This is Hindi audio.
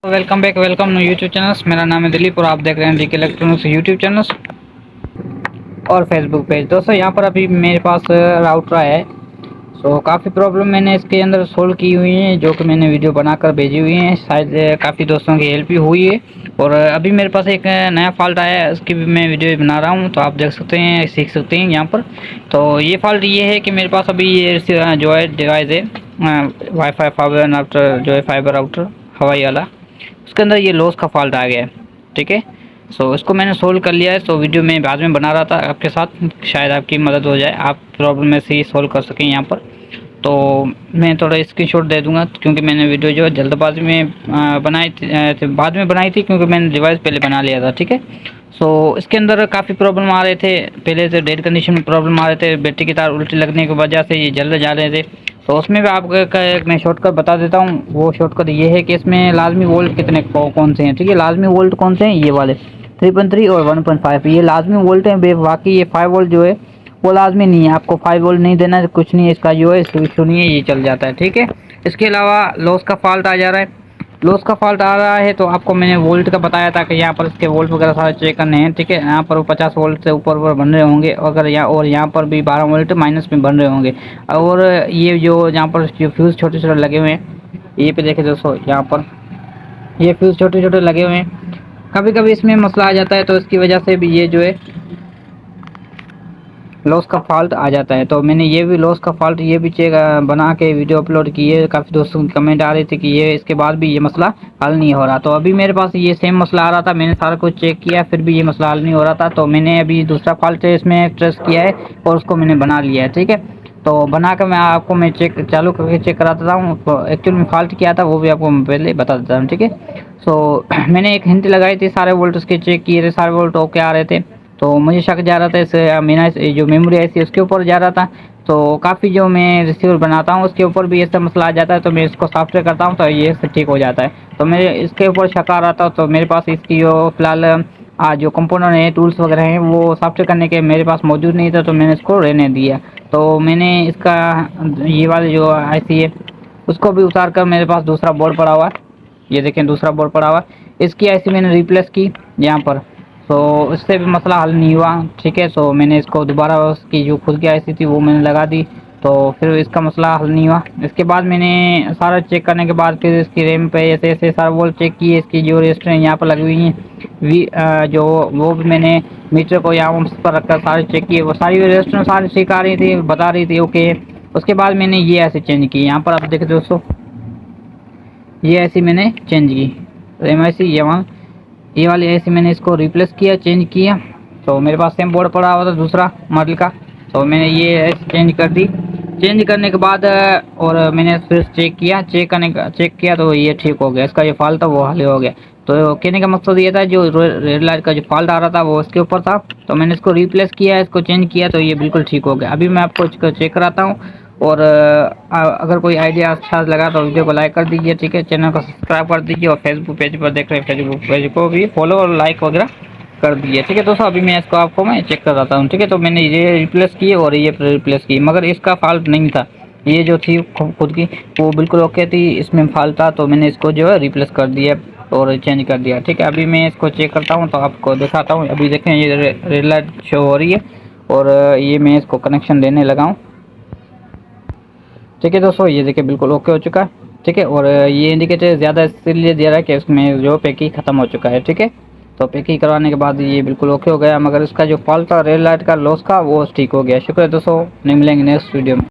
Welcome back, welcome new YouTube channels. मेरा नाम है दिलीप और आप देख रहे हैं डीके इलेक्ट्रॉनिक्स यूट्यूब चैनल्स और फेसबुक पेज। दोस्तों यहाँ पर अभी मेरे पास राउटर है, सो काफ़ी प्रॉब्लम मैंने इसके अंदर सोल्व की हुई है, जो कि मैंने वीडियो बनाकर भेजी हुई है। शायद काफ़ी दोस्तों की हेल्प भी हुई है। और अभी मेरे पास एक नया फॉल्ट आया है, उसकी भी मैं वीडियो बना रहा हूँ, तो आप देख सकते हैं, सीख सकते हैं यहाँ पर। तो ये फॉल्ट ये है कि मेरे पास अभी ये जो है डिवाइस है वाईफाई फाइबर राउटर, जो है फाइबर राउटर हवाई वाला, उसके अंदर ये लॉस का फॉल्ट आ गया है। ठीक है, सो इसको मैंने सोल्व कर लिया है। सो वीडियो में बाद में बना रहा था आपके साथ, शायद आपकी मदद हो जाए, आप प्रॉब्लम ऐसे ही सोल्व कर सकें यहाँ पर। तो मैं थोड़ा स्क्रीनशॉट दे दूंगा, क्योंकि मैंने वीडियो जो है जल्दबाजी में बनाई थी, बाद में बनाई थी, क्योंकि मैंने डिवाइस पहले बना लिया था। ठीक है, सो इसके अंदर काफ़ी प्रॉब्लम आ रहे थे। पहले से डेड कंडीशन में प्रॉब्लम आ रहे थे, बैटरी की तार उल्टी लगने की वजह से ये जल जा रहे थे। तो उसमें भी आपको एक मैं शॉर्टकट बता देता हूँ। वो शॉर्टकट ये है कि इसमें लाजमी वोल्ट कितने कौन से हैं। ठीक है, लाजमी वोल्ट कौन से हैं, ये वाले 3.3 और 1.5 ये लाजमी वोल्ट हैं। बाकी ये 5 वोल्ट जो है वो लाजमी नहीं है, आपको 5 वोल्ट नहीं देना है, कुछ नहीं है इसका, जो है स्विच नहीं है, ये चल जाता है। ठीक है, इसके अलावा लॉस का फॉल्ट आ जा रहा है। लॉस का फॉल्ट आ रहा है तो आपको मैंने वोल्ट का बताया था कि यहाँ पर इसके वोल्ट वगैरह सारे चेक करने हैं। ठीक है, यहाँ पर 50 वोल्ट से ऊपर बन रहे होंगे, अगर यहाँ पर भी 12 वोल्ट माइनस में बन रहे होंगे। और ये जो यहाँ पर जो फ्यूज़ छोटे छोटे लगे हुए हैं, ये पे देखे दोस्तों, यहाँ पर ये फ्यूज़ छोटे छोटे लगे हुए हैं। कभी कभी इसमें मसला आ जाता है, तो इसकी वजह से भी ये जो है लॉस का फॉल्ट आ जाता है। तो मैंने ये भी लॉस का फॉल्ट ये भी चेक बना के वीडियो अपलोड की है। काफ़ी दोस्तों की कमेंट आ रही थी कि ये इसके बाद भी ये मसला हल नहीं हो रहा। तो अभी मेरे पास ये सेम मसला आ रहा था, मैंने सारा कुछ चेक किया, फिर भी ये मसला हल नहीं हो रहा था। तो मैंने अभी दूसरा फॉल्ट इसमें ट्रेस किया है और उसको मैंने बना लिया है। ठीक है, तो बना कर मैं आपको मैं चेक चालू करके चेक कराता हूँ। तो एक्चुअल में फॉल्ट किया था वो भी आपको मैं पहले बता देता हूँ। ठीक है, सो मैंने एक हिंट लगाई थी, सारे वोल्ट उसके चेक किए थे, सारे वोल्ट ओके आ रहे थे। तो मुझे शक जा रहा था इस मेरा जो मेमोरी ऐसी उसके ऊपर जा रहा था। तो काफ़ी जो मैं रिसीवर बनाता हूँ उसके ऊपर भी ऐसा मसला आ जाता है, तो मैं इसको सॉफ्टवेयर करता हूँ तो ये ठीक हो जाता है। तो मेरे इसके ऊपर शक आ रहा था, तो मेरे पास इसकी जो फिलहाल जो कंपोनेंट है, टूल्स वगैरह हैं, वो सॉफ्टवेयर करने के मेरे पास मौजूद नहीं था, तो मैंने इसको रहने दिया। तो मैंने इसका ये वाले जो आईसी है उसको भी उतार कर, मेरे पास दूसरा बोर्ड पड़ा हुआ है, ये देखें दूसरा बोर्ड पड़ा हुआ है, इसकी आईसी मैंने रिप्लेस की यहाँ पर। तो इससे भी मसला हल नहीं हुआ। ठीक है, सो मैंने इसको दोबारा उसकी जो खुद की आईसी थी वो मैंने लगा दी, तो फिर इसका मसला हल नहीं हुआ। इसके बाद मैंने सारा चेक करने के बाद फिर इसकी रैम पे ऐसे ऐसे सारा वोल्ट चेक किए, इसकी जो रजिस्टर यहाँ पर लगी हुई हैं जो वो भी मैंने मीटर को यहाँ पर रखकर सारे चेक किए, वो सारी रजिस्टर सारी चेक आ रही थी, बता रही थी ओके। उसके बाद मैंने ये ऐसे चेंज की, यहाँ पर आप देखें दोस्तों, ये ऐसी मैंने चेंज की रैम ऐसी, ये वाली ऐसे मैंने इसको रिप्लेस किया, चेंज किया। तो मेरे पास सेम बोर्ड पड़ा हुआ था दूसरा मॉडल का, तो मैंने ये ऐसे चेंज कर दी। चेंज करने के बाद और मैंने फिर चेक किया तो ये ठीक हो गया, इसका जो फॉल्ट था वो हल हो गया। तो कहने का मकसद ये था, जो रेड लाइट का जो फॉल्ट आ रहा था वो इसके ऊपर था, तो मैंने इसको रिप्लेस किया, इसको चेंज किया, तो ये बिल्कुल ठीक हो गया। अभी मैं आपको इसको चेक कराता हूँ। और अगर कोई आइडिया अच्छा लगा तो वीडियो को लाइक कर दीजिए। ठीक है, चैनल को सब्सक्राइब कर दीजिए और फेसबुक पेज पर देख रहे हैं फेसबुक पेज को भी फॉलो और लाइक वगैरह कर दीजिए। ठीक है दोस्तों, अभी मैं इसको आपको मैं चेक कराता हूँ। ठीक है, तो मैंने ये रिप्लेस की और ये रिप्लेस की, मगर इसका फॉल्ट नहीं था, ये जो थी खुद की वो बिल्कुल ओके थी, इसमें फॉल्ट था, तो मैंने इसको जो है रिप्लेस कर दिया और चेंज कर दिया। ठीक है, अभी मैं इसको चेक करता हूँ तो आपको दिखाता हूँ। अभी देखें ये रेड लाइट शो हो रही है और ये मैं इसको कनेक्शन देने लगा हूँ। ठीक है दोस्तों, ये देखिए बिल्कुल ओके हो चुका है। ठीक है, और ये इंडिकेटर ज़्यादा इसलिए दे रहा है कि उसमें जो पैकी ख़त्म हो चुका है। ठीक है, तो पैकी करवाने के बाद ये बिल्कुल ओके हो गया, मगर इसका जो फॉल्ट था रेड लाइट का लॉस का वो ठीक हो गया। शुक्रिया दोस्तों, नहीं मिलेंगे नेक्स्ट वीडियो में।